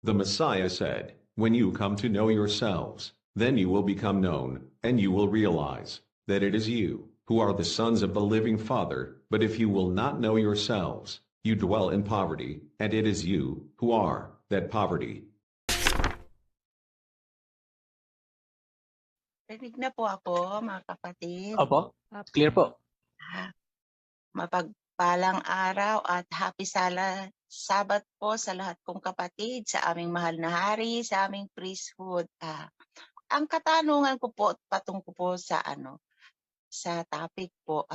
The Messiah said, "When you come to know yourselves, then you will become known, and you will realize that it is you who are the sons of the living Father. But if you will not know yourselves, you dwell in poverty, and it is you who are that poverty." Rinig na po ako, mga kapatid. Opo, clear po. Mapagpalang araw at happy Sabat po sa lahat kong kapatid, sa aming mahal na hari, sa aming priesthood. Ang katanungan ko po patungkol po sa sa topic po,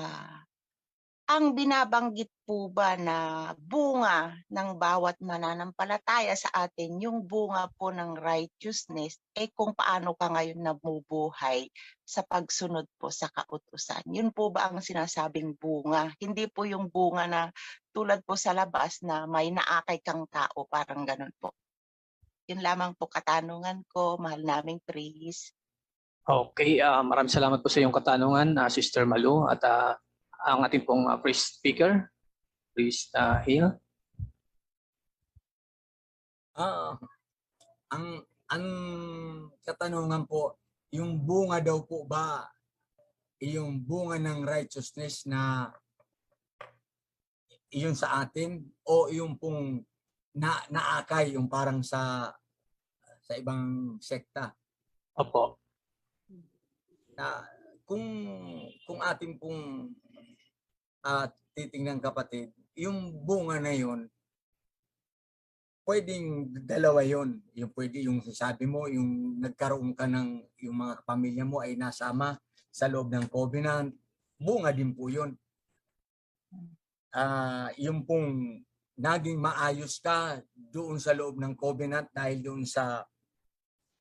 ang binabanggit po ba na bunga ng bawat mananampalataya sa atin, yung bunga po ng righteousness, kung paano ka ngayon nabubuhay sa pagsunod po sa kautusan. Yun po ba ang sinasabing bunga? Hindi po yung bunga na tulad po sa labas na may naakay kang tao, parang ganun po. Yun lamang po katanungan ko, mahal naming priest. Okay, maraming salamat po sa iyong katanungan, Sister Malu, at ang ating pong priest speaker, Priest Hill. Ang katanungan po, yung bunga daw po ba, yung bunga ng righteousness na iyon sa atin, o yung pong naakay, yung parang sa ibang sekta? Opo. Kung ating pong titingnan, kapatid, yung bunga na yun, pwedeng dalawa yun. Yung pwede, yung sabi mo, yung nagkaroon ka ng, yung mga pamilya mo ay nasama sa loob ng covenant, bunga din po yun. Yung pong naging maayos ka doon sa loob ng covenant dahil doon sa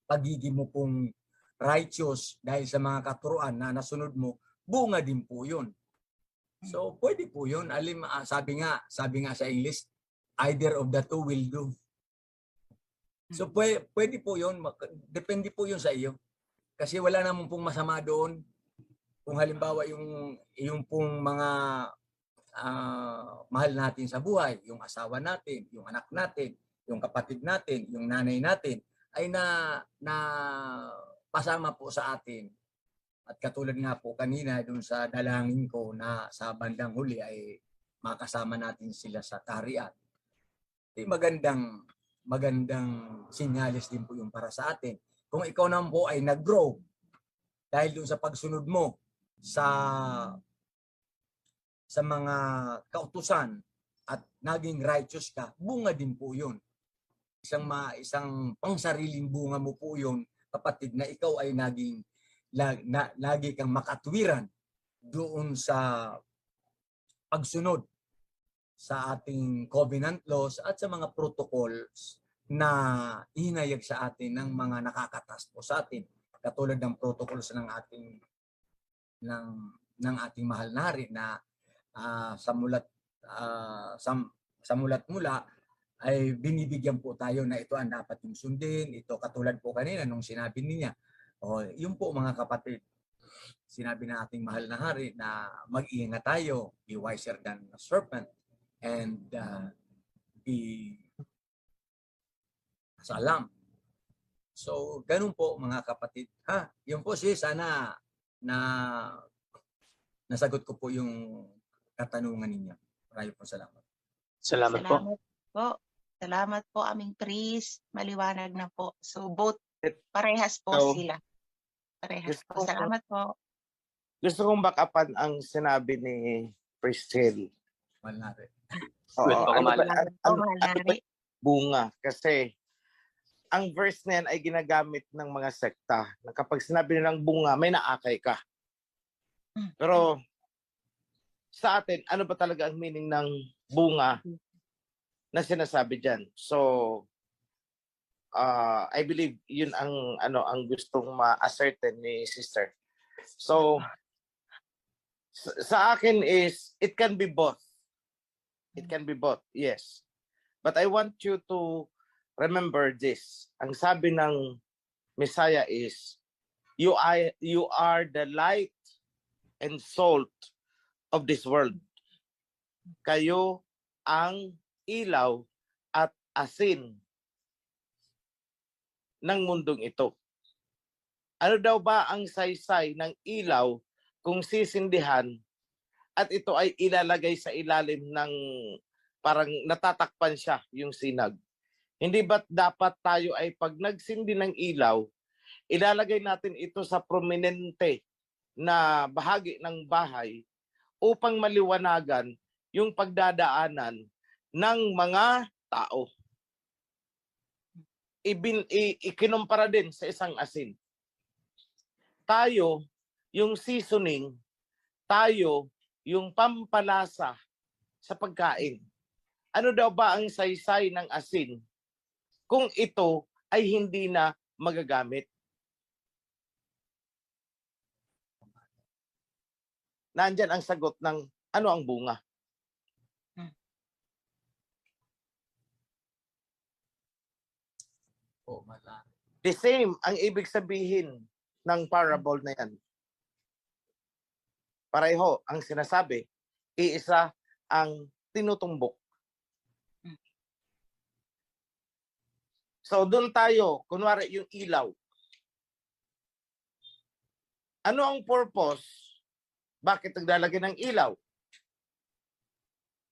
pagiging mo pong righteous dahil sa mga katuruan na nasunod mo, bunga din po yun. So, pwede po yun. Sabi nga sa English, either of the two will do. So, pwede po yun. Depende po yun sa iyo. Kasi wala naman pong masama doon. Kung halimbawa yung pong mga mahal natin sa buhay, yung asawa natin, yung anak natin, yung kapatid natin, yung nanay natin, ay na pasama po sa atin. At katulad nga po kanina dun sa dalangin ko na sa bandang huli ay makasama natin sila sa kaharian. Magandang sinyalis din po yung para sa atin. Kung ikaw naman po ay nag-grow dahil dun sa pagsunod mo sa mga kautusan at naging righteous ka, bunga din po yun. Isang pangsariling bunga mo po yun, kapatid, na ikaw ay lagi kang makatwiran doon sa pagsunod sa ating covenant laws at sa mga protocols na ihinayag sa atin ng mga nakakatas po sa atin, katulad ng protocols ng ating mahal na hari na sa mulat mula ay binibigyan po tayo na ito ang dapat yung sundin. Ito katulad po kanina nung sinabi niya, yun po mga kapatid, sinabi na ating mahal na hari na mag-iingat tayo, be wiser than a serpent, and be as a lamb. So, ganun po mga kapatid. Yun po sana na nasagot ko po yung katanungan ninyo. Maraming po salamat. Salamat po. Salamat po aming priest. Maliwanag na po. So, both parehas po sila. Parehas po. Salamat po. Gusto kong backupan ang sinabi ni Priest Hill. Malnari. Bunga. Kasi ang verse na yan ay ginagamit ng mga sekta. Na kapag sinabi nilang bunga, may naakay ka. Pero sa atin, ano ba talaga ang meaning ng bunga na sinasabi dyan? So, I believe yun ang gustong ma-ascertain ni sister. So, sa akin is, it can be both. It can be both, yes. But I want you to remember this. Ang sabi ng Messiah is, you are the light and salt of this world. Kayo ang ilaw at asin ng mundong ito. Ano daw ba ang saysay ng ilaw kung sisindihan at ito ay ilalagay sa ilalim ng parang natatakpan siya yung sinag? Hindi ba't dapat tayo ay pag nagsindi ng ilaw, ilalagay natin ito sa prominente na bahagi ng bahay upang maliwanagan yung pagdadaanan ng mga tao. Ikinumpara din sa isang asin. Tayo, yung seasoning, tayo, yung pampalasa sa pagkain. Ano daw ba ang saysay ng asin kung ito ay hindi na magagamit? Nandyan ang sagot ng ano ang bunga. The same ang ibig sabihin ng parable na yan. Pareho ang sinasabi, iisa ang tinutumbok. So doon tayo, kunwari yung ilaw. Ano ang purpose? Bakit naglalagay ng ilaw?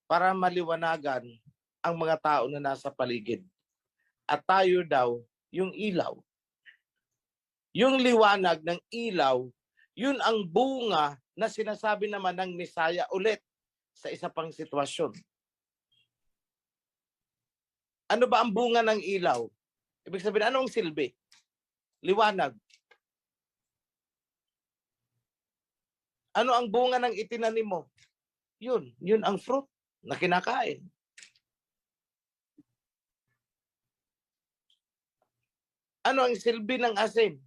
Para maliwanagan ang mga tao na nasa paligid. At tayo daw yung ilaw. Yung liwanag ng ilaw, yun ang bunga na sinasabi naman ng Misaya ulit sa isa pang sitwasyon. Ano ba ang bunga ng ilaw? Ibig sabihin, ano ang silbi? Liwanag. Ano ang bunga ng itinanim mo? Yun ang fruit na kinakain. Ano ang silbi ng asin?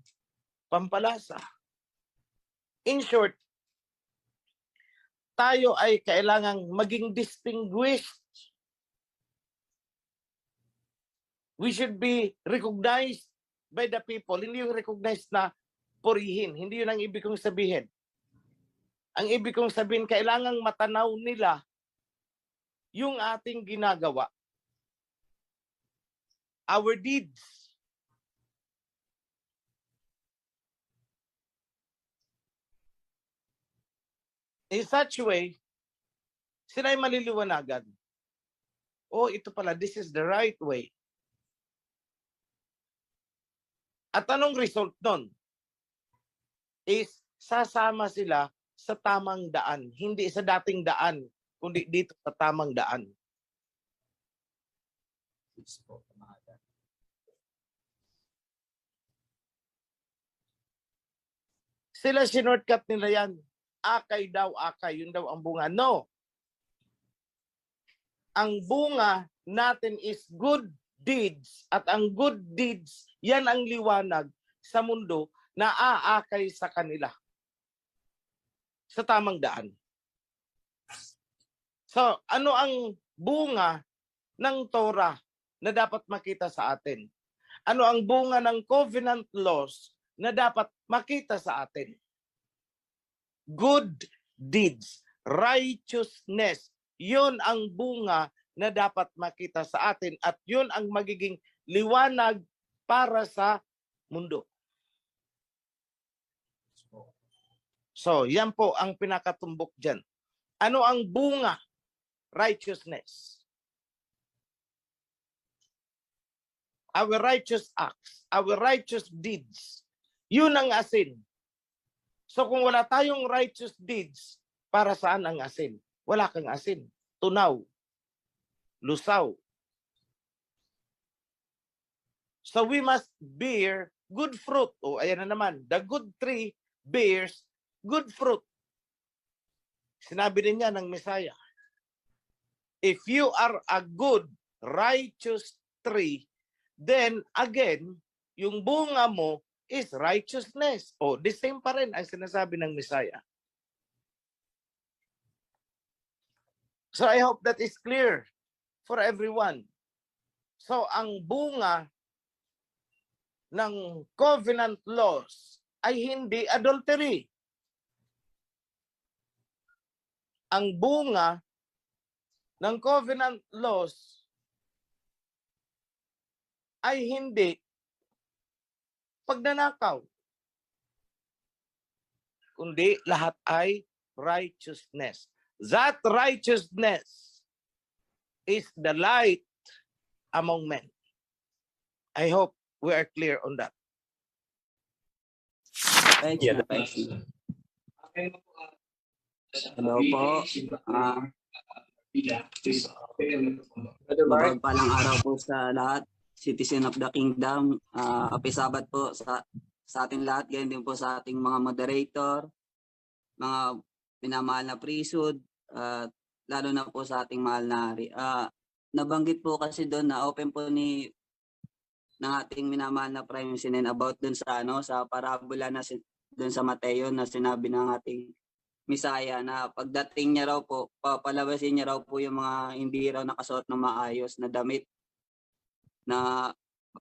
Pampalasa. In short, tayo ay kailangang maging distinguished. We should be recognized by the people. Hindi yung recognized na purihin. Hindi yun ang ibig kong sabihin. Ang ibig kong sabihin, kailangang matanaw nila yung ating ginagawa. Our deeds. In such way, sila ay maliliwanagan. Oh, ito pala, this is the right way. At anong result nun? Is sasama sila sa tamang daan. Hindi sa dating daan, kundi dito sa tamang daan. Sila sinortcut nila yan. Akay daw, akay. Yun daw ang bunga. No. Ang bunga natin is good deeds. At ang good deeds, yan ang liwanag sa mundo na aakay sa kanila. Sa tamang daan. So, ano ang bunga ng Torah na dapat makita sa atin? Ano ang bunga ng covenant laws na dapat makita sa atin? Good deeds, righteousness. Yun ang bunga na dapat makita sa atin at yun ang magiging liwanag para sa mundo. So, yan po ang pinakatumbok dyan. Ano ang bunga? Righteousness. Our righteous acts, our righteous deeds. Yun ang asin. So kung wala tayong righteous deeds, para saan ang asin? Wala kang asin. Tunaw. Lusaw. So we must bear good fruit. O ayan na naman. The good tree bears good fruit. Sinabi din niya ng Messiah. If you are a good, righteous tree, then again, yung bunga mo is righteousness. O, the same pa rin ang sinasabi ng Messiah. So I hope that is clear for everyone. So ang bunga ng covenant laws ay hindi adultery. Ang bunga ng covenant laws ay hindi pagnanakaw. Kundi lahat ay righteousness. That righteousness is the light among men. I hope we are clear on that. Yeah, Hello po. Brother Mark, Mapagpalang araw po sa lahat. Citizen of the Kingdom. Happy Sabbath po sa ating lahat. Ganyan din po sa ating mga moderator, mga minamahal na priesthood, lalo na po sa ating mahal na hari. Nabanggit po kasi doon na open po ng ating minamahal na Prime Sinin about doon sa sa parabola na doon sa Mateo na sinabi ng ating Misaya na pagdating niya raw po, papalabasin niya raw po yung mga hindi raw nakasuot ng maayos na damit na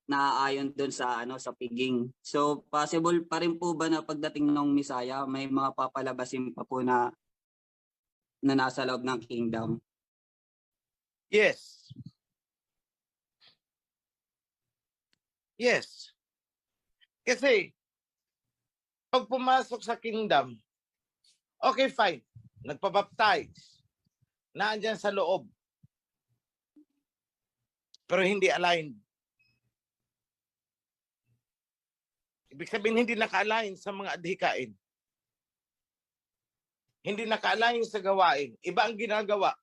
naaayon doon sa sa piging. So possible pa rin po ba na pagdating ng Misaya may mga papalabasin pa po na nasa loob ng kingdom? Yes. Yes. Kasi pag pumasok sa kingdom, okay, fine. Nagpabaptize. Naandyan sa loob. Pero hindi aligned. Ibig sabihin, hindi naka-align sa mga adhikain. Hindi naka-align sa gawain. Iba ang ginagawa.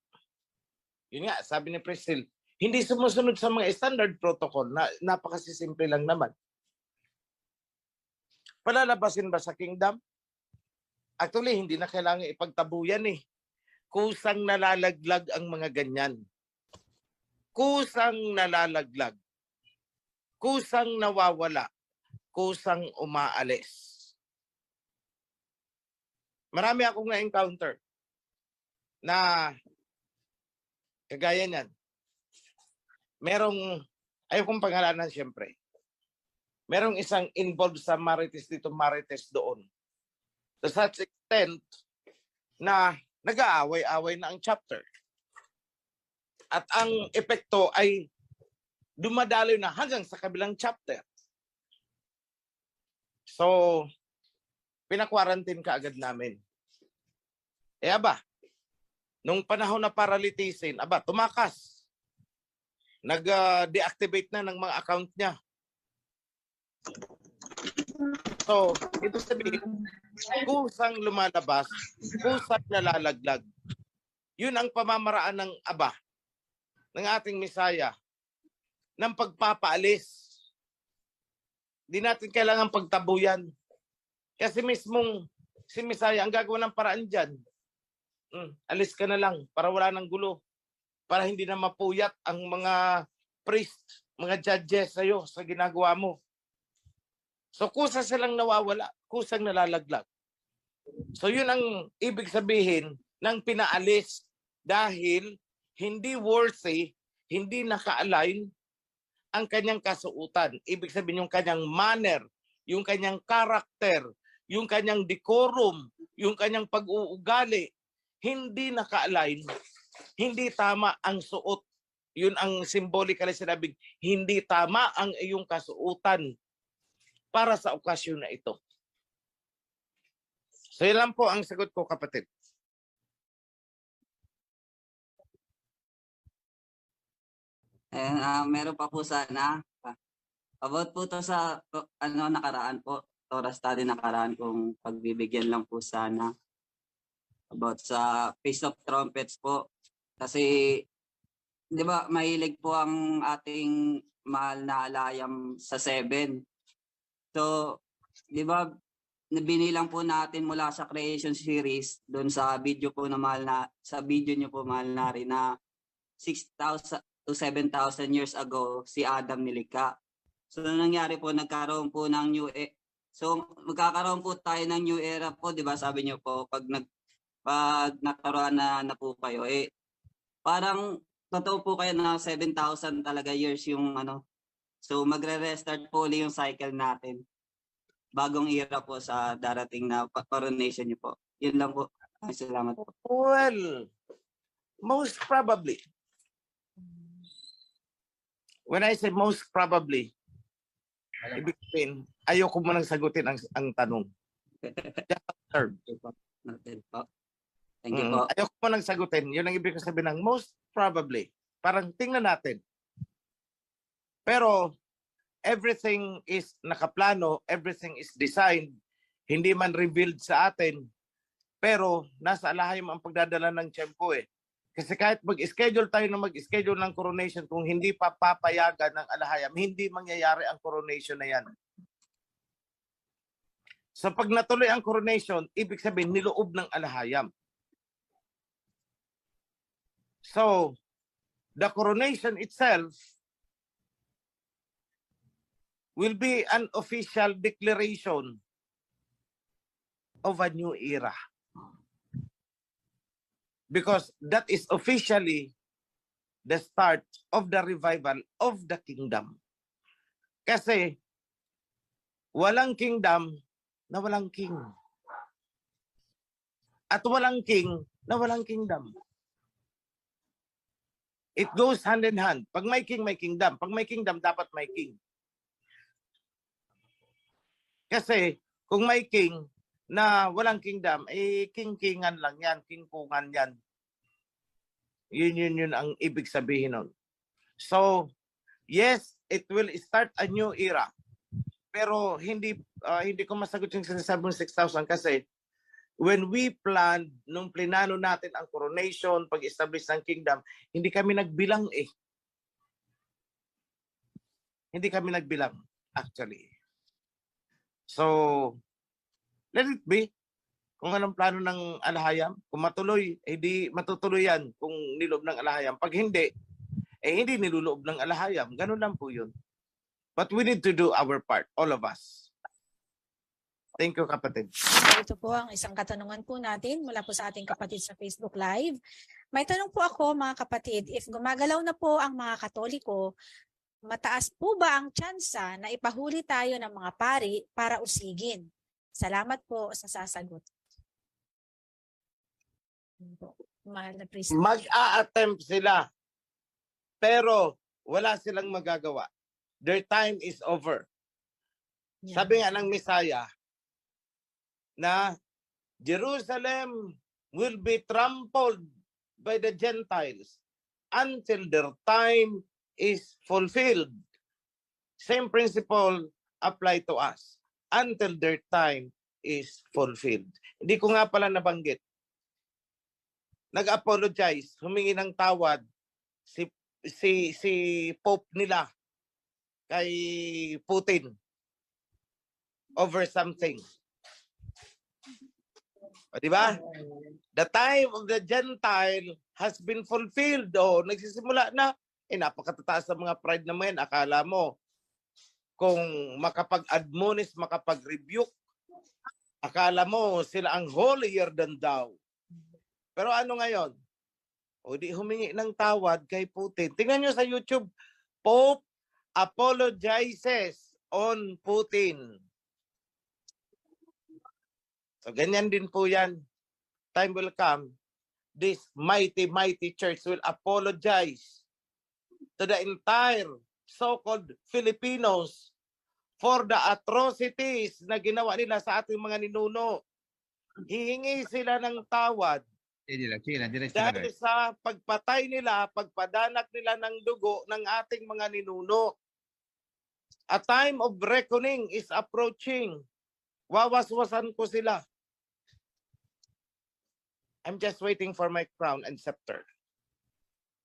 Yun nga, sabi ni Priscilla, hindi sumusunod sa mga standard protocol na napakasisimple lang naman. Palalabasin ba sa kingdom? Actually, hindi na kailangan ipagtabuyan eh. Kusang nalalaglag ang mga ganyan. Kusang nalalaglag. Kusang nawawala. Kusang umaalis. Marami akong na-encounter na kagaya niyan. Merong, ayaw kong pangalanan siyempre. Merong isang involved sa Marites dito, Marites doon. To such extent na nag-aaway-away na ang chapter. At ang epekto ay dumadaloy na hanggang sa kabilang chapter. So, pinakwarantin ka agad namin. Aba, nung panahon na paralitisin, tumakas. Nag-deactivate na ng mga account niya. So, ito sabihin, kusang lumalabas, kusang nalalaglag. Yun ang pamamaraan ng Aba, ng ating Misaya, ng pagpapaalis. Di natin kailangan pagtabuyan. Kasi mismong si Misaya, ang gagawa ng paraan dyan, alis ka na lang para wala ng gulo. Para hindi na mapuyat ang mga priest, mga judges sa'yo sa ginagawa mo. So kusa silang nawawala, kusang nalalaglag. So yun ang ibig sabihin ng pinaalis dahil hindi worthy, hindi naka-align ang kanyang kasuutan. Ibig sabihin yung kanyang manner, yung kanyang karakter, yung kanyang decorum, yung kanyang pag-uugali, hindi naka-align, hindi tama ang suot. Yun ang symbolically sinabing, hindi tama ang iyong kasuutan para sa okasyon na ito. So yun lang po ang sagot ko, kapatid. Meron pa po sana. About po to sa nakaraan po, Torah study nakaraan kung pagbibigyan lang po sana. About sa Feast of Trumpets po. Kasi, di ba, mahilig po ang ating mahal na alayam sa 7. So, di ba, binilang po natin mula sa creation series doon sa video po na sa video niyo po mahal na rin na 6,000 to 7,000 years ago si Adam nilikha. So nangyari po, nagkaroon po ng magkakaroon po tayo ng new era po, di ba? Sabi niyo po pag nagkaroon na po kayo, parang totoo po kayo na 7,000 talaga years yung So magre-restart po ulit yung cycle natin. Bagong era po sa darating na coronation niyo po. Yun lang po. Salamat po. Well, most probably. When I say most probably, Ibig sabihin, ayoko mo nang sagutin ang tanong. Just observe. Noted po. Thank you po. Ayoko mo nang sagutin. Yun ang ibig sabihin ng most probably. Parang tingnan natin. Pero everything is nakaplano, everything is designed, hindi man revealed sa atin, pero nasa alahayam ang pagdadala ng tiyempo eh. Kasi kahit mag-schedule tayo na mag-schedule ng coronation, kung hindi pa papayagan ng alahayam, hindi mangyayari ang coronation na yan. So pag natuloy ang coronation, ibig sabihin niloob ng alahayam. So, the coronation itself will be an official declaration of a new era. Because that is officially the start of the revival of the kingdom. Kasi walang kingdom na walang king. At walang king na walang kingdom. It goes hand in hand. Pag may king, may kingdom. Pag may kingdom, dapat may king. Kasi kung may king na walang kingdom, king-kingan lang yan, king-kungan yan. Yun ang ibig sabihin nun. So, yes, it will start a new era. Pero hindi ko masagot yung sinasabi ng 6,000 kasi when we planned, nung plinano natin ang coronation, pag-establish ng kingdom, hindi kami nagbilang eh. Hindi kami nagbilang, actually. So, let it be. Kung anong plano ng alahayam, kung matuloy, di matutuloy yan kung niloob ng alahayam. Pag hindi, hindi niluloob ng alahayam. Ganun lang po yun. But we need to do our part, all of us. Thank you, kapatid. Ito po ang isang katanungan po natin mula po sa ating kapatid sa Facebook Live. May tanong po ako, mga kapatid, if gumagalaw na po ang mga Katoliko, mataas po ba ang tsansa na ipahuli tayo ng mga pari para usigin? Salamat po sa sasagot. Mahal na priest. Mag-a-attempt sila. Pero wala silang magagawa. Their time is over. Yeah. Sabi nga ng Misaya na Jerusalem will be trampled by the Gentiles until their time is fulfilled. Same principle apply to us. Until their time is fulfilled. Hindi ko nga pala nabanggit. Nag-apologize, humingi ng tawad si Pope nila kay Putin over something. O, di ba? The time of the Gentile has been fulfilled. O, nagsisimula na. Napakatataas sa mga pride naman. Akala mo, kung makapag-admonish, makapag-rebuke, akala mo sila ang holier than thou. Pero ano ngayon? O di humingi ng tawad kay Putin. Tingnan nyo sa YouTube, Pope apologizes on Putin. So ganyan din po yan. Time will come. This mighty church will apologize to the entire so-called Filipinos for the atrocities na ginawa nila sa ating mga ninuno. Hihingi sila ng tawad dahil sa pagpatay nila, pagpadanak nila ng dugo ng ating mga ninuno. A time of reckoning is approaching. Wawaswasan ko sila. I'm just waiting for my crown and scepter.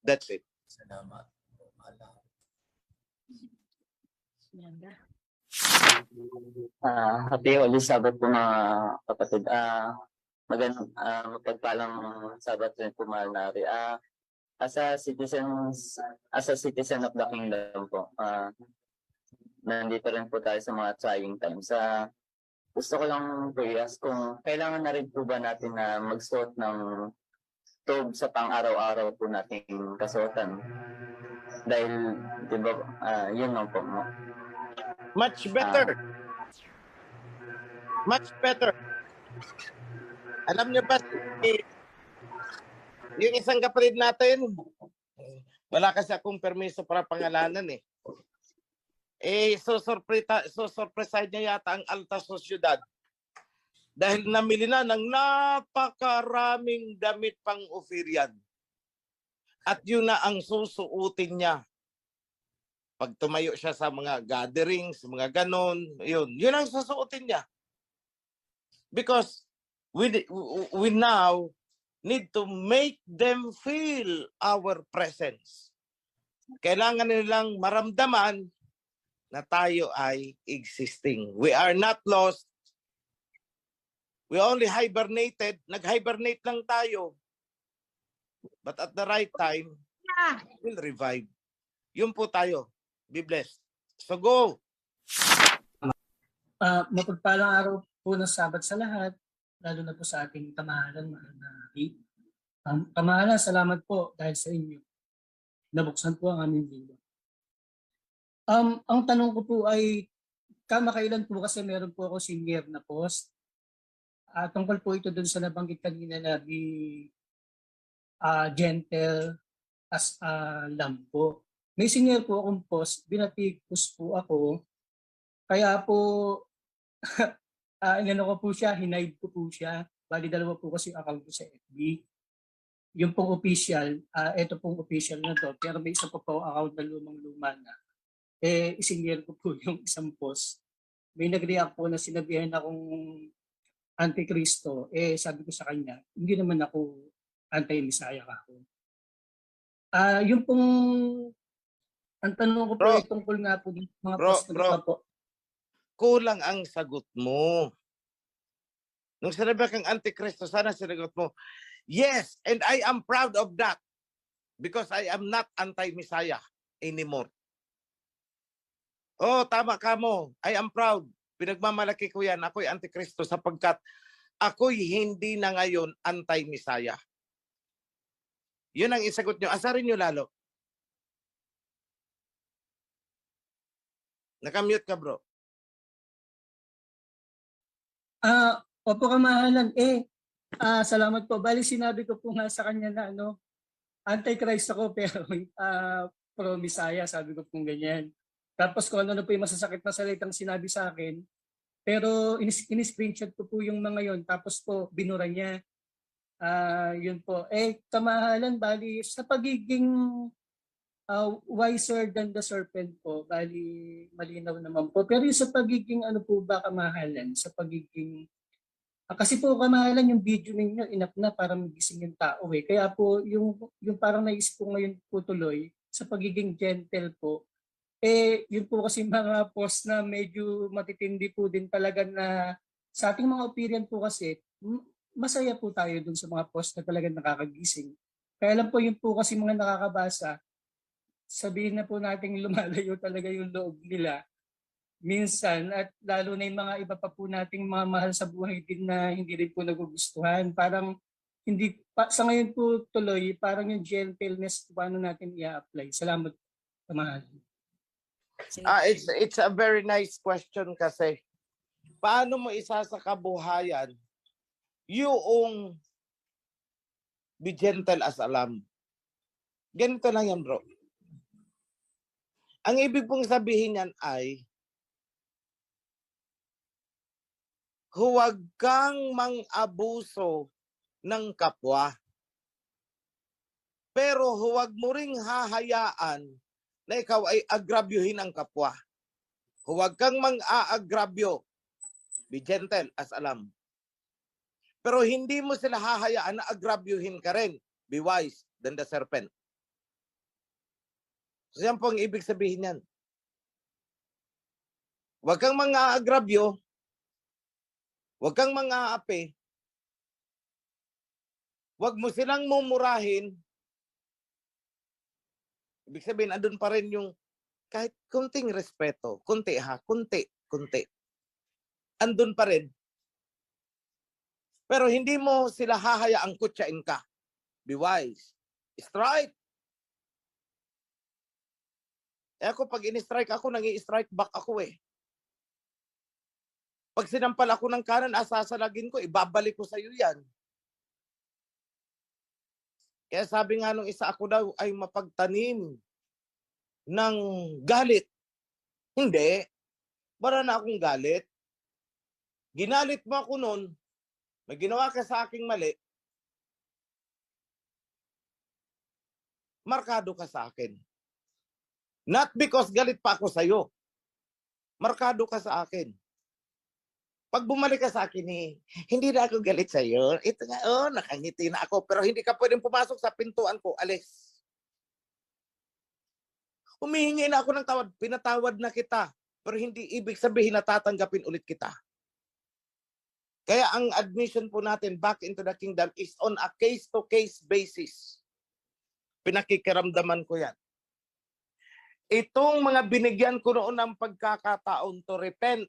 That's it. Salamat. Happy Holy Sabbath po mga kapatid. Magandang mapagpalang Sabbath rin po mahal na Ari. As a citizen of the kingdom po, nandito rin po tayo sa mga trying times. Gusto ko lang curious kung kailangan na rin po ba natin na magsuot ng tob sa pang-araw-araw po nating kasuotan. Dahil, di ba, yun lang po. Much better. Much better. Alam niyo ba, yung isang kapatid natin, wala kasi akong permiso para pangalanan eh. susurpresahin niya yata ang alta sosyudad dahil namili na ng napakaraming damit pang offeryan. At yun na ang susuotin niya. Pag tumayo siya sa mga gatherings, mga ganon, yun ang susuotin niya. Because we now need to make them feel our presence. Kailangan nilang maramdaman na tayo ay existing. We are not lost. We only hibernated. Nag-hibernate lang tayo. But at the right time, we'll revive. Yun po tayo. Be blessed. So go! Mapagpalang araw po ng Sabat sa lahat, lalo na po sa ating kamahalan, mahal na Kate. Kamahalan, salamat po dahil sa inyo. Nabuksan po ang aming video. Ang tanong ko po ay, kamakailan po kasi meron po ako senior na post. Tungkol po ito dun sa nabanggit kanina na be gentle as a lamb po. May senior po akong post, binatikos po ako. Kaya po, inano ko po siya, hinide ko po siya. Bali dalawa po kasi account ko sa FB. Yung pong official, ito pong official na to. Pero may isa po account na lumang-luma na. Isinyer ko po yung isang post. May nag-react po na sinabihan akong antikristo. Sabi ko sa kanya, hindi naman ako anti-misaya ako. Yung pong, ang tanong ko po ay tungkol nga po dito mga post na po. Kulang ang sagot mo. Nung sinabi kang antikristo, sana sinagot mo, yes, and I am proud of that because I am not anti-misaya anymore. Oh, tama ka mo. I am proud. Pinagmamalaki ko yan. Ako'y antikristo sapagkat ako'y hindi na ngayon anti-misaya. Yun ang isagot nyo. Asarin nyo lalo. Nakamute ka, bro. Opo, kamahalan. Salamat po. Bali, sinabi ko po nga sa kanya na anti-Christ ako pero pro-Misaya. Sabi ko po ganyan. Tapos kung ano po yung masasakit na salitang sinabi sa akin, pero in-screenshot ko po yung mga yon. Tapos po, binura niya. Yun po. Kamahalan, bali, sa pagiging wiser than the serpent po, bali, malinaw naman po. Pero yung sa pagiging, ano po ba, kamahalan, sa pagiging, kasi po, kamahalan, yung video ninyo, enough na para magising yung tao eh. Kaya po, yung parang naisip ko ngayon po tuloy, sa pagiging gentle po, yun po kasi mga post na medyo matitindi po din talaga na sa ating mga opinion po kasi, masaya po tayo dun sa mga post na talagang nakakagising. Kaya lang po yun po kasi mga nakakabasa, sabihin na po natin lumalayo talaga yung loob nila. Minsan, at lalo na yung mga iba pa po nating mga mahal sa buhay din na hindi rin po nagugustuhan. Parang hindi, sa ngayon po tuloy, parang yung gentleness paano natin i-apply. Salamat po, mahal. It's a very nice question kasi paano mo isa sa kabuhayan yung be gentle as a lamb? Ganito lang yan, bro. Ang ibig pong sabihin yan ay huwag kang mang-abuso ng kapwa. Pero huwag mo ring hahayaan na ikaw ay agrabyuhin ang kapwa. Huwag kang mang-aagrabyo. Be gentle as a lamb. Pero hindi mo sila hahayaan na agrabyuhin ka rin. Be wise than the serpent. So yan po ang ibig sabihin yan. Huwag kang mang-aagrabyo. Huwag kang mang-aapi. Huwag mo silang mumurahin. Ibig sabihin, andun pa rin yung kahit kunting respeto. Kunti ha, kunti. Andun pa rin. Pero hindi mo sila hahayaang kutsain ka. Be wise. Strike. Ako, pag in-strike ako, nang-i-strike back ako eh. Pag sinampal ako ng kanan, asasalagin ko, ibabalik ko sa iyo yan. Kaya sabi nga nung isa, ako daw ay mapagtanim ng galit. Hindi. Wala na akong galit. Ginalit mo ako noon, may ginawa ka sa aking mali, markado ka sa akin. Not because galit pa ako sa'yo. Markado ka sa akin. Pag bumalik ka sa akin, hindi na ako galit sa'yo. Ito nga, nakangiti na ako, pero hindi ka pwedeng pumasok sa pintuan ko, alis. Humihingi na ako ng tawad, pinatawad na kita, pero hindi ibig sabihin na tatanggapin ulit kita. Kaya ang admission po natin back into the kingdom is on a case-to-case basis. Pinakikiramdaman ko yan. Itong mga binigyan ko noon ng pagkakataon to repent,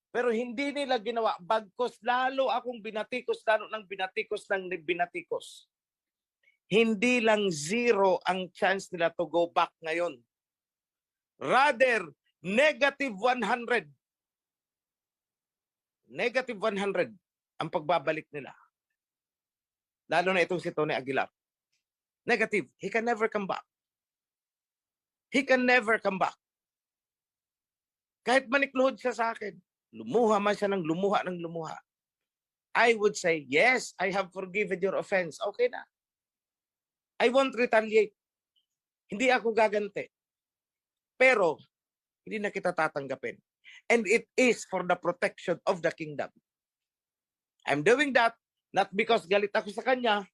pero hindi nila ginawa. Bagkos lalo akong binatikos, lalo ng binatikos ng binatikos. Hindi lang 0 ang chance nila to go back ngayon. Rather, negative 100. Negative 100 ang pagbabalik nila. Lalo na itong si Tony Aguilar. Negative. He can never come back. He can never come back. Kahit manikluhod siya sa akin, lumuha man siya ng lumuha. I would say, yes, I have forgiven your offense. Okay na. I won't retaliate. Hindi ako gaganti. Pero, hindi na kita tatanggapin. And it is for the protection of the kingdom. I'm doing that not because galit ako sa kanya.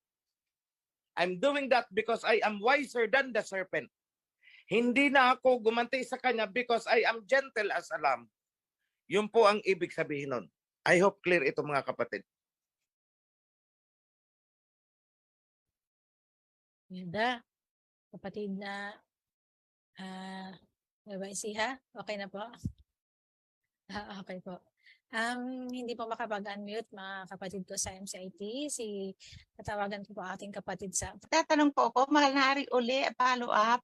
I'm doing that because I am wiser than the serpent. Hindi na ako gumanti sa kanya because I am gentle as a lamb. Yun po ang ibig sabihin nun. I hope clear ito mga kapatid. Ganda. Kapatid na Isiha, okay na po? Okay po. Hindi po makapag-unmute mga kapatid ko sa MCIT. Tatawagan ko po ating kapatid sa... Tatanong po ako, mahal na hari uli, follow up.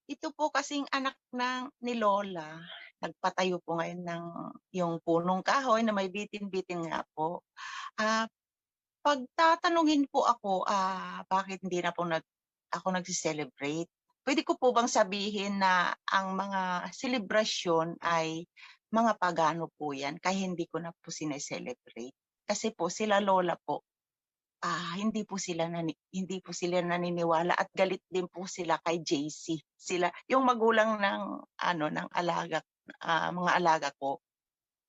Ito po kasing anak ni Lola, nagpatayo po ngayon ng yung punong kahoy na may bitin-bitin nga po. Pag tatanungin po ako, bakit hindi na po ako nagsi-celebrate? Pwede ko po bang sabihin na ang mga selebrasyon ay mga pagano po yan, kaya hindi ko na po sineselebrate. Kasi po sila Lola po, hindi po sila naniniwala at galit din po sila kay JC. Sila yung magulang ng alaga, mga alaga ko,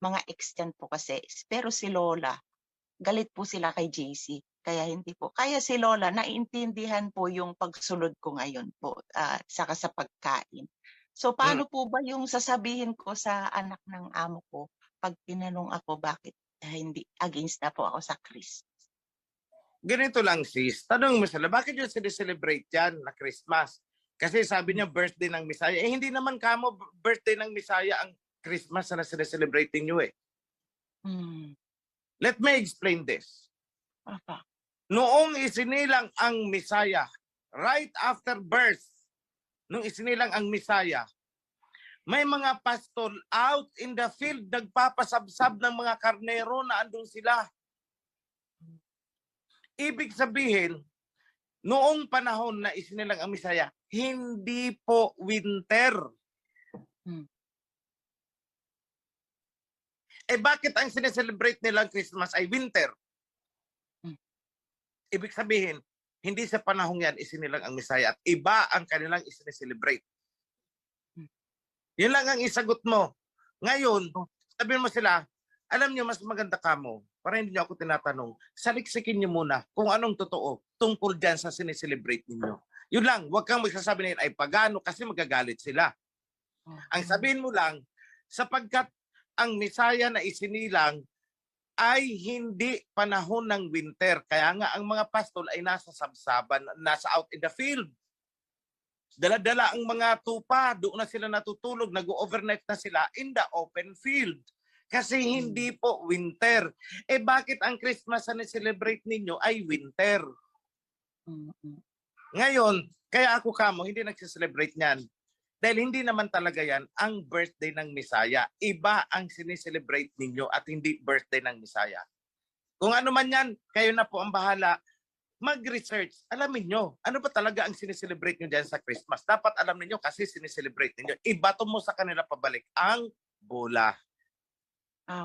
mga extent po kasi. Pero si Lola, galit po sila kay JC. Kaya hindi po. Kaya si Lola, naiintindihan po yung pagsunod ko ngayon po, saka sa pagkain. So paano po ba yung sasabihin ko sa anak ng amo ko pag tinanong ako bakit hindi against na po ako sa Christ? Ganito lang sis, tanong mo sila, bakit yung sineselebrate yan na Christmas? Kasi sabi niya birthday ng Misaya. Hindi naman kamo birthday ng Misaya ang Christmas na sineselebrate niyo eh. Let me explain this. Noong isinilang ang Misaya, right after birth, nung isinilang ang Misaya, may mga pastol out in the field, nagpapasabsab ng mga karnero na andun sila. Ibig sabihin, noong panahon na isinilang ang Misaya, hindi po winter. Bakit ang sineselebrate nilang Christmas ay winter? Ibig sabihin, hindi sa panahon yan isinilang ang Misaya at iba ang kanilang isineselebrate. Yun lang ang isagot mo. Ngayon, sabihin mo sila, alam niyo mas maganda ka mo, para hindi niyo ako tinatanong, saliksikin niyo muna kung anong totoo tungkol dyan sa sineselebrate ninyo. Yun lang, huwag kang magsasabi na yun ay pagano kasi magagalit sila. Ang sabihin mo lang, sapagkat ang Misaya na isinilang ay hindi panahon ng winter. Kaya nga ang mga pastol ay nasa sabsaban, nasa out in the field. Dala-dala ang mga tupa, doon na sila natutulog, nag-overnight na sila in the open field. Kasi hindi po winter. Bakit ang Christmas na celebrate ninyo ay winter? Ngayon, kaya ako kamo, hindi nagsiselebrate niyan. Dahil hindi naman talaga yan ang birthday ng Misaya. Iba ang sineselebrate ninyo at hindi birthday ng Misaya. Kung ano man yan, kayo na po ang bahala. mag-research. Alamin nyo, ano ba talaga ang sineselebrate nyo dyan sa Christmas? Dapat alam niyo kasi sineselebrate ninyo. Ibato mo sa kanila pabalik ang bola.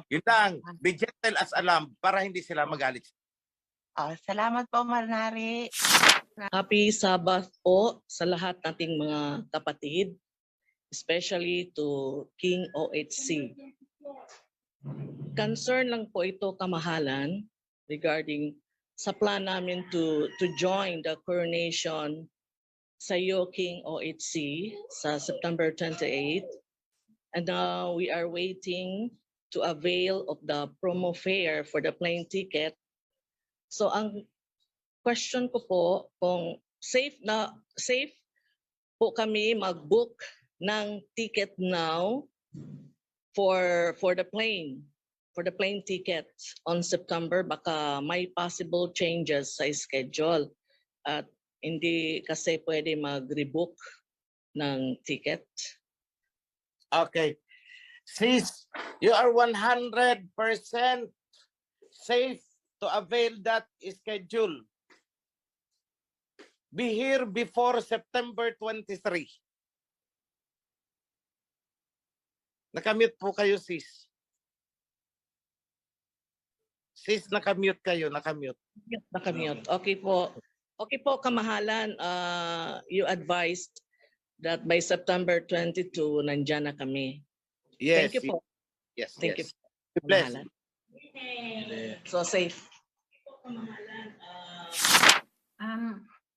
Yun lang. Be gentle as alam para hindi sila magalit. Salamat po, Marnari. Happy Sabbath po sa lahat nating mga kapatid, especially to King OHC. Concern lang po ito, kamahalan, regarding sa plan namin to join the coronation sa King OHC sa September 28. And now we are waiting to avail of the promo fare for the plane ticket. So ang question ko po, kung safe po kami mag-book ng ticket now for the plane tickets on September, baka may possible changes sa schedule at hindi kasi pwede mag-rebook ng ticket. Okay. Sis, you are 100% safe to avail that schedule. Be here before September 23. Nakamute po kayo, sis. Sis, nakamute kayo, nakamute. Nakamute. Okay po. Okay po, kamahalan. You advised that by September 22, nandyan na kami. Yes. Thank you po. Yes, Thank yes. you, Bless. kamahalan. So safe.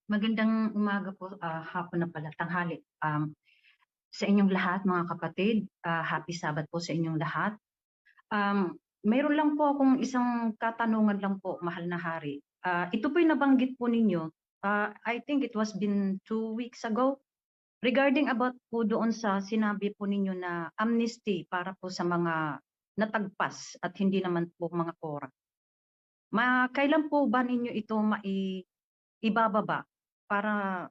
Magandang umaga po, hapon na pala, tanghali. Sa inyong lahat, mga kapatid, happy Sabbath po sa inyong lahat. Mayroon lang po akong isang katanungan lang po, mahal na hari. Ito po yung nabanggit po ninyo, I think it was been 2 weeks ago, regarding about po doon sa sinabi po ninyo na amnesty para po sa mga natagpas at hindi naman po mga kora. Kailan po ba ninyo ito ibababa para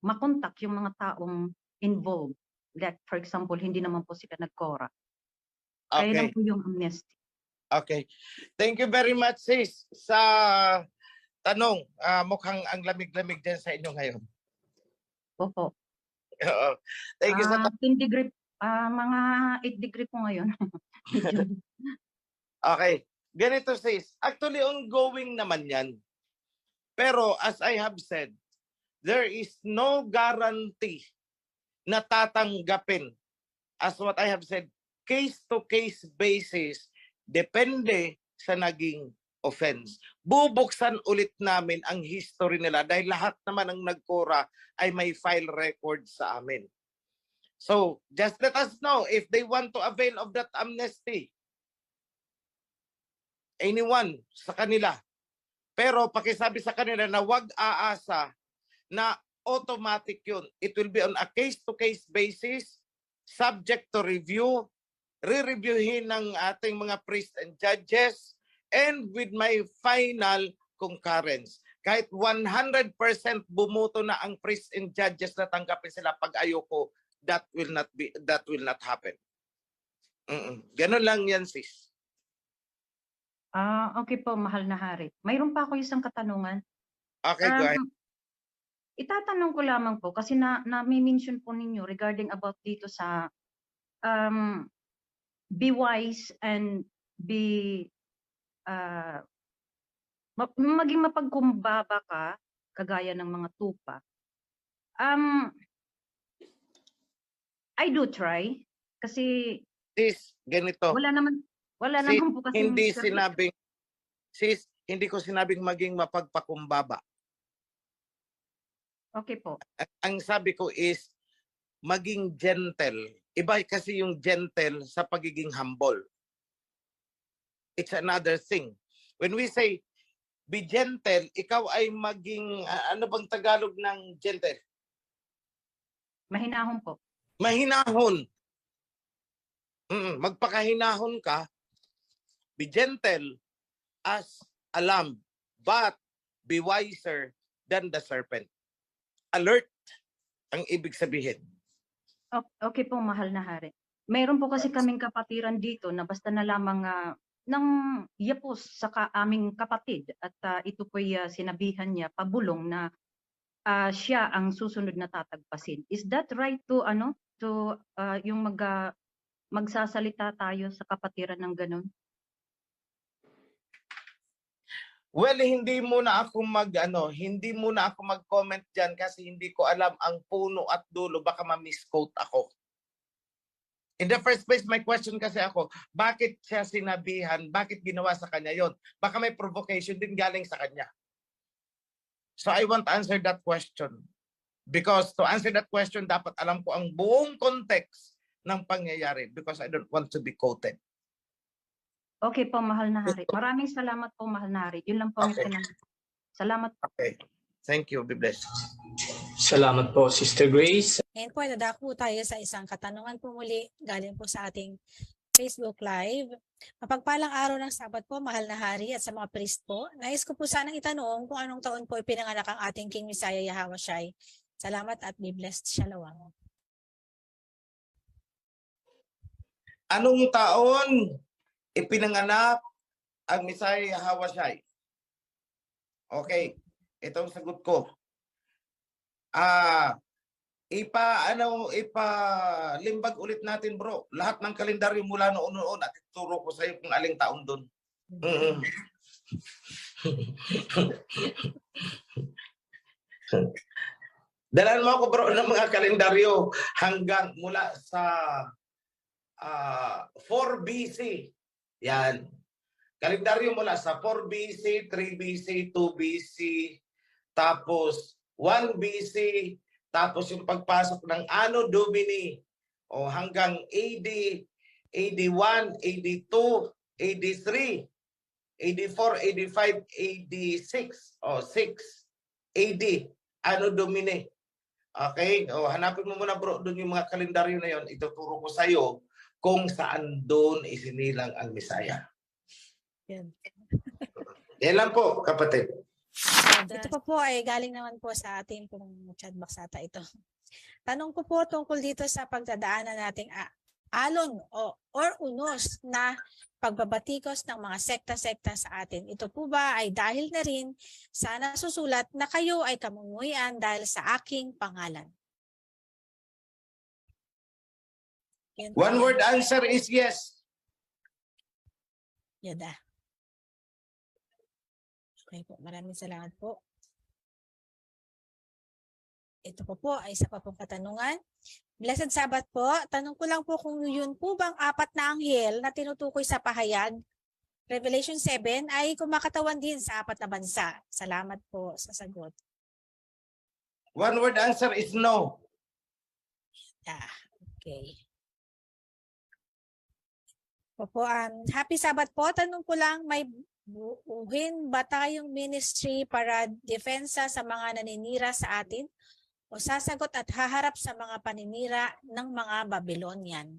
makontak yung mga taong involved? Like for example, hindi naman po sila nagkora. Kailan po yung amnesty? Okay. Thank you very much, sis, sa tanong. Mukhang ang lamig-lamig din sa inyo ngayon. Opo. Thank you sa 10 degree, mga 8 degree po ngayon. Okay. Ganito, sis. Actually, ongoing naman yan. Pero as I have said, there is no guarantee na tatanggapin. As what I have said, case-to-case basis, depende sa naging offense. Bubuksan ulit namin ang history nila dahil lahat naman ng nagkora ay may file record sa amin. So, just let us know if they want to avail of that amnesty. Anyone sa kanila. Pero pakisabi sa kanila na wag aasa na automatic yun. It will be on a case-to-case basis, subject to review, re-reviewin ng ating mga priests and judges, and with my final concurrence. Kahit 100% bumuto na ang priests and judges na tanggapin sila pag ayoko, that will not happen. Ganun lang yan, sis. Okay po, mahal na hari. Mayroon pa ako isang katanungan. Okay, go ahead. Itatanong ko lamang po kasi na-mention po ninyo regarding about dito sa be wise and be maging mapagkumbaba ka kagaya ng mga tupa. I do try kasi sis, ganito. wala naman po kasi hindi ko sinabing maging mapagpakumbaba. Okay po. Ang sabi ko is maging gentle. Iba kasi yung gentle sa pagiging humble. It's another thing. When we say be gentle, ikaw ay maging ano bang Tagalog ng gentle? Mahinahon po. Mahinahon. Magpakahinahon ka. Be gentle as a lamb, but be wiser than the serpent. Alert ang ibig sabihin. Okay po, mahal na hari. Mayroon po kasi kaming kapatiran dito na basta na lamang ng yapos sa aming kapatid at ito po'y sinabihan niya pabulong na siya ang susunod na tatagpasin. Is that right to yung magsasalita tayo sa kapatiran ng ganun? Well, hindi muna ako mag-comment diyan kasi hindi ko alam ang puno at dulo, baka ma-misquote ako. In the first place, my question kasi ako, bakit siya sinabihan, bakit ginawa sa kanya yon? Baka may provocation din galing sa kanya. So I want to answer that question. Because to answer that question, dapat alam ko ang buong context ng pangyayari because I don't want to be quoted. Okay po, mahal na hari. Maraming salamat po, mahal na hari. Yun lang po ang tinanong. Salamat po. Okay. Thank you. Be blessed. Salamat po, Sister Grace. Ngayon po, dadako tayo sa isang katanungan po muli galing po sa ating Facebook Live. Mapagpalang araw ng Sabat po, mahal na hari at sa mga priest po. Nais ko po sanang itanong kung anong taon po ipinanganak ang ating King Messiah Yahweh Shai. Salamat at be blessed. Shalom. Anong taon ipinanganak ang Messiah Yahweh Shai? Okay, ito ang sagot ko. Ipalimbag ulit natin, bro. Lahat ng kalendaryo mula noon at ituro ko sa iyo kung aling taon doon. Dalan mo ako, bro, ng mga kalendaryo hanggang mula sa 4 BC. Yan. Kalendaryo mula sa 4 BC, 3 BC, 2 BC, tapos 1 BC, tapos yung pagpasok ng Anno Domini o hanggang AD, AD1, AD2, AD3, AD4, AD5, AD6 o 6 AD, Anno Domini. Okay? O, hanapin mo muna, bro, doon yung mga kalendaryo na yon. Ituturo ko sa iyo kung saan doon isinilang ang Messiah. Yan. Yan lang po, kapatid. Ito po ay galing naman po sa ating pong chat box ata ito. Tanong ko po tungkol dito sa pagdadaanan nating alon or unos na pagbabatikos ng mga sekta-sekta sa atin. Ito po ba ay dahil na rin sa nasusulat na kayo ay kamunguyan dahil sa aking pangalan? One word answer is yes. Yada. Okay po, maraming salamat po. Ito po ay isa pa pong katanungan. Blessed Sabbath po, tanong ko lang po kung yun po bang 4 na anghel na tinutukoy sa pahayag, Revelation 7, ay kumakatawan din sa 4 na bansa. Salamat po sa sagot. One word answer is no. Okay. Happy Sabbath po, tanong ko lang, may buuhin ba tayong ministry para defensa sa mga naninira sa atin o sasagot at haharap sa mga paninira ng mga Babylonian?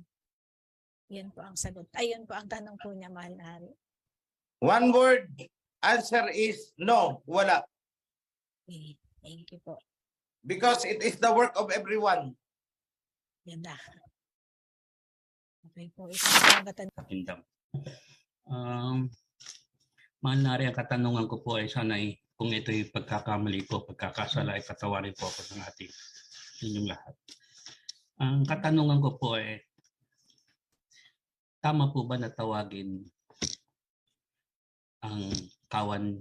Yan po ang sagot. Ayun po ang tanong po niya, mahal na hari. One word answer is no. Wala. Okay. Thank you po. Because it is the work of everyone. Yan na. Okay po. Isang katanungan. Mahal na rin ang katanungan ko po ay sana'y kung ito'y pagkakamali ko, pagkakasala ay patawarin po ako ng ating inyong lahat. Ang katanungan ko po ay, tama po ba na tawagin ang kawan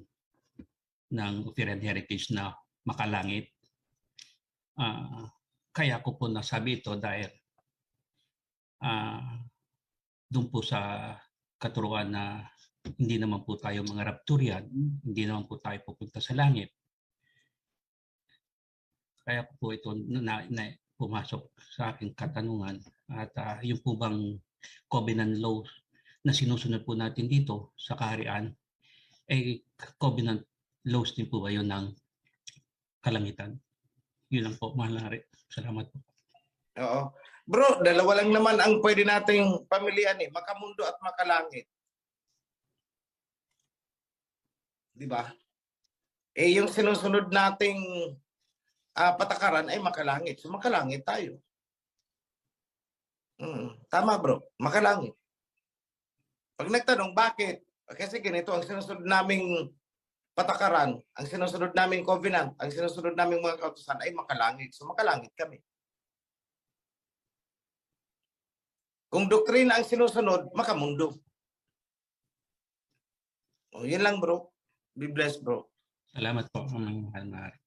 ng Lutheran Heritage na makalangit? Kaya ko po nasabi ito dahil doon po sa katuruan na hindi naman po tayo mga rapturian, hindi naman po tayo pupunta sa langit. Kaya po ito na pumasok sa aking katanungan. At yung po bang covenant law na sinusunod po natin dito sa kaharian, ay covenant laws din po ba yun ng kalangitan? Yun lang po, mahal na rin. Salamat po. Oo. Bro, dalawa lang naman ang pwede nating pamilyan makamundo at makalangit. Di ba? Yung sinusunod nating patakaran ay makalangit. So makalangit tayo. Tama, bro. Makalangit. Pag nagtanong, bakit? Kasi ganito, ang sinusunod naming patakaran, ang sinusunod naming covenant, ang sinusunod naming mga kautusan ay makalangit. So makalangit kami. Kung doktrina ang sinusunod, makamundo. O, yun lang bro. Be blessed bro. Salamat po, Aming Mahal na Hari.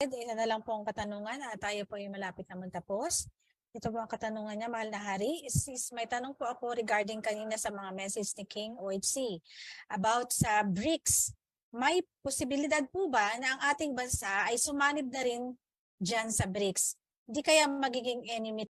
Isa na lang po ang katanungan at tayo po ay malapit naman tapos. Ito po ang katanungan niya, Mahal na Hari. May tanong po ako regarding kanina sa mga message ni King OHC about sa BRICS. May posibilidad po ba na ang ating bansa ay sumanib na rin dyan sa BRICS? Di kaya magiging enemy